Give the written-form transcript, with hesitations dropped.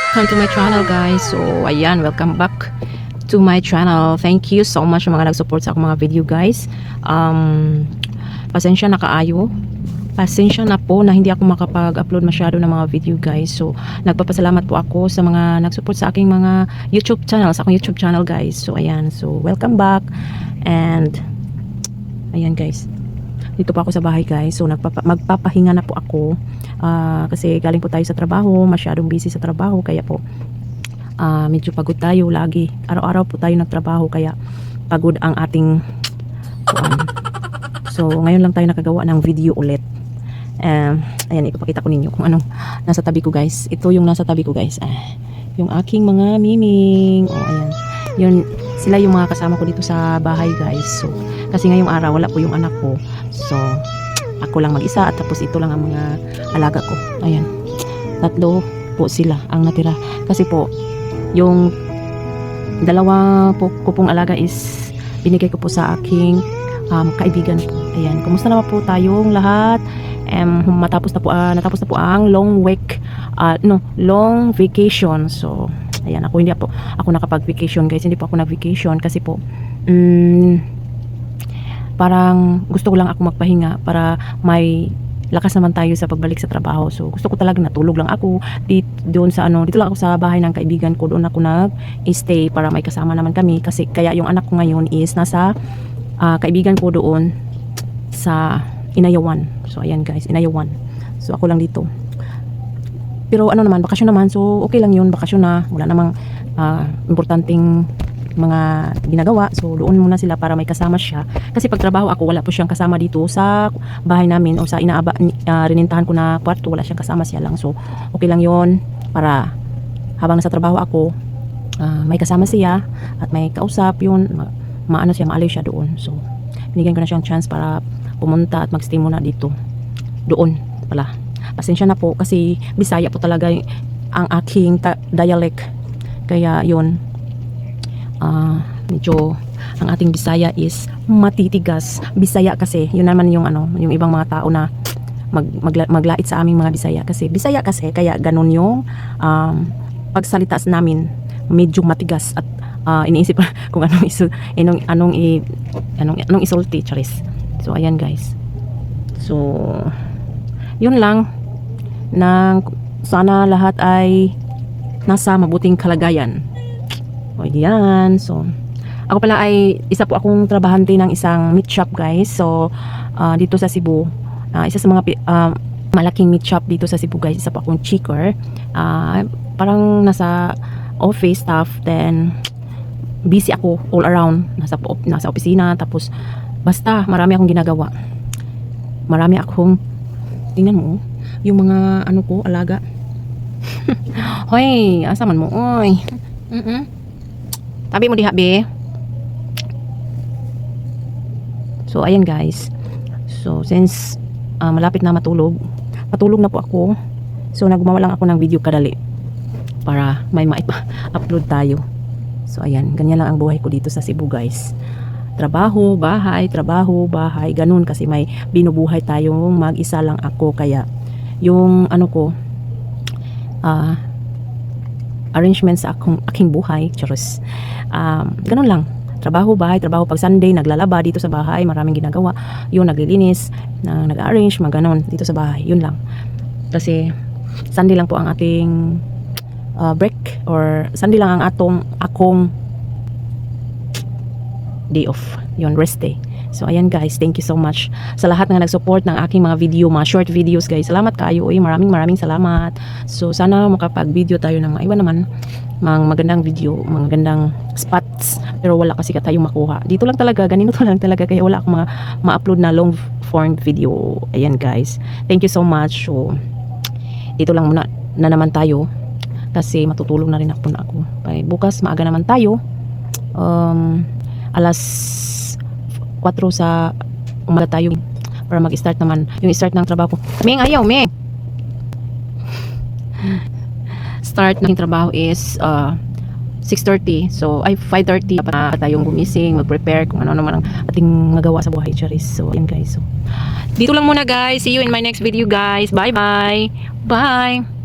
Welcome to my channel guys. So ayan, welcome back to my channel. Thank you so much sa mga nag-support sa akong mga video guys. Pasensya na kaayo. Pasensya na po na hindi ako makapag-upload masyado ng mga video guys. So nagpapasalamat po ako sa mga nag-support sa aking mga YouTube channel, sa akong YouTube channel guys. So ayan, so welcome back. And ayan guys, dito pa ako sa bahay guys. So magpapahinga na po ako. Kasi galing po tayo sa trabaho, masyadong busy sa trabaho, kaya po medyo pagod tayo lagi. Araw-araw po tayo nagtrabaho, kaya pagod ang ating so ngayon lang tayo nakagawa ng video ulit. Ayan, ipapakita ko ninyo kung anong nasa tabi ko guys. Ito yung nasa tabi ko guys, yung aking mga miming. Ayan, yun, sila yung mga kasama ko dito sa bahay guys. So kasi ngayong araw wala po yung anak ko, so ako lang mag-isa, at tapos ito lang ang mga alaga ko. Ayan, tatlo po sila ang natira. Kasi po, yung dalawa po ko pong alaga is binigay ko po sa aking kaibigan po. Ayan, kumusta naman po tayong lahat? Natapos na po ang long vacation. So, ayan, hindi po ako nakapag-vacation guys. Hindi po ako nag-vacation kasi po, parang gusto ko lang ako magpahinga para may lakas naman tayo sa pagbalik sa trabaho. So gusto ko talaga natulog lang ako dito lang ako sa bahay ng kaibigan ko. Doon ako nag-stay para may kasama naman kami, kasi kaya yung anak ko ngayon is nasa kaibigan ko doon sa Inayawan. So ayan guys, Inayawan. So ako lang dito. Pero bakasyon naman. So okay lang yun, bakasyon na. Wala namang importanteng mga ginagawa. So doon muna sila para may kasama siya, kasi pag trabaho ako wala po siyang kasama dito sa bahay namin o sa rinintahan ko na kwarto. Wala siyang kasama, siya lang. So okay lang yon, para habang nasa trabaho ako may kasama siya at may kausap yun, maaliw siya doon. So binigyan ko na siyang chance para pumunta at magstay muna dito doon pala. Pasensya na po kasi Bisaya po talaga ang aking dialect, kaya yun, medyo ang ating Bisaya is matitigas. Bisaya kasi, yun naman yung yung ibang mga tao na maglait sa aming mga Bisaya, kasi Bisaya kasi, kaya ganun yung pagsalita namin, medyo matigas at iniisip kung anong isulti, charis. So ayan guys, so yun lang, sana lahat ay nasa mabuting kalagayan. O yan. So ako pala ay isa po akong trabahante ng isang meat shop guys. So dito sa Cebu, isa sa mga malaking meat shop dito sa Cebu guys. Isa po akong chicker, parang nasa office staff, then busy ako all around, nasa opisina, tapos basta marami akong ginagawa. Marami akong, tingnan mo yung mga ko, alaga. Hoy, asa man mo oy. Tabi mo diha be. So ayan guys, so since malapit na matulog na po ako, so naggumawa lang ako ng video kadali para may ma-upload tayo. So ayan, ganyan lang ang buhay ko dito sa Cebu guys. Trabaho, bahay, ganun, kasi may binubuhay tayong mag-isa lang ako, kaya yung arrangements sa aking buhay, charos, ganun lang, trabaho, bahay, trabaho. Pag Sunday, naglalaba dito sa bahay, maraming ginagawa, yun, naglilinis, nag-arrange, maganon dito sa bahay, yun lang, kasi Sunday lang po ang ating break, or Sunday lang ang akong day off, yun, rest day. So ayan guys, thank you so much sa lahat na nag-support ng aking mga video, mga short videos guys. Salamat kayo, maraming salamat. So sana makapag-video tayo ng maiwan naman, mga magandang video, mga magandang spots, pero wala kasi tayong makuha. Dito lang talaga, ganito lang talaga, kaya wala akong ma-upload na long form video. Ayan guys, thank you so much. So dito lang muna na naman tayo, kasi matutulog na rin ako na ako. Bukas maaga naman tayo, alas 4 sa umaga tayo para mag-start naman yung start ng trabaho ko. Ming, ayaw, Ming! Start ng trabaho is 6:30. So, 5:30 pa tayong gumising, mag-prepare kung ano naman ang ating magawa sa buhay, charis. So, ayan guys. So, dito lang muna guys. See you in my next video guys. Bye-bye! Bye!